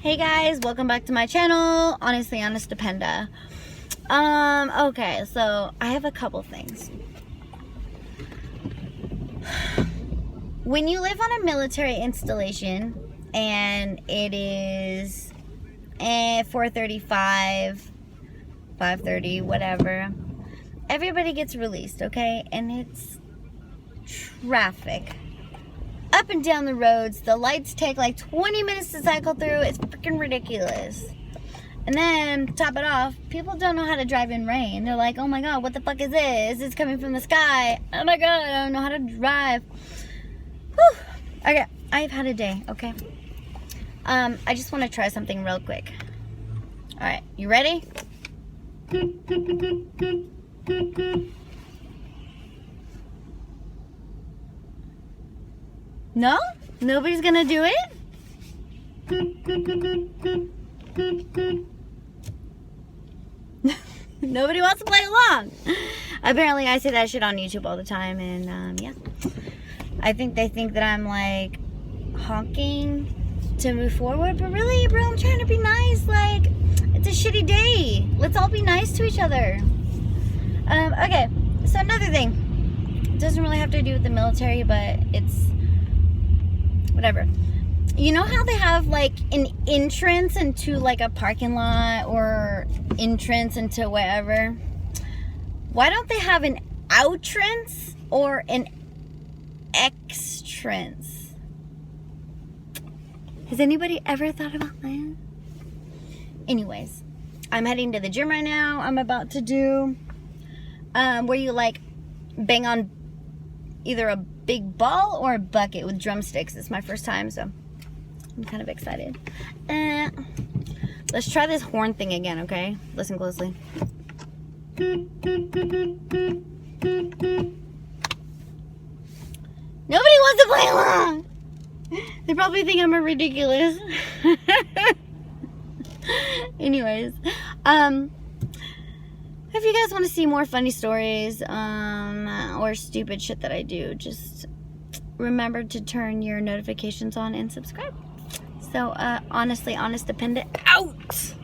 Hey guys, welcome back to my channel, Honestly Honest Dependa. Okay, so I have a couple things. When you live on a military installation and it is 4:35, 5:30, whatever, everybody gets released, okay? And it's traffic. Up and down the roads, the lights take like 20 minutes to cycle through. It's freaking ridiculous. And then, top it off, people don't know how to drive in rain. They're like, oh my god, what the fuck is this? It's coming from the sky. Oh my god, I don't know how to drive. Whew. Okay, I've had a day, okay? I just want to try something real quick. Alright, you ready? No? Nobody's gonna do it? Nobody wants to play along. Apparently I say that shit on YouTube all the time, and yeah. I think they think that I'm like honking to move forward, but really, bro, I'm trying to be nice. Like, it's a shitty day. Let's all be nice to each other. Okay, so another thing. It doesn't really have to do with the military, but it's whatever. You know how they have like an entrance into like a parking lot or entrance into wherever? Why don't they have an outrance or an extrance? Has anybody ever thought about that? Anyways, I'm heading to the gym right now. I'm about to do where you like bang on either a big ball or a bucket with drumsticks. It's my first time, so I'm kind of excited. Let's try this horn thing again, okay? Listen closely. Nobody wants to play along. They probably think I'm ridiculous. Anyways, if you guys want to see more funny stories or stupid shit that I do, just remember to turn your notifications on and subscribe. So, Honestly Honest Dependa out!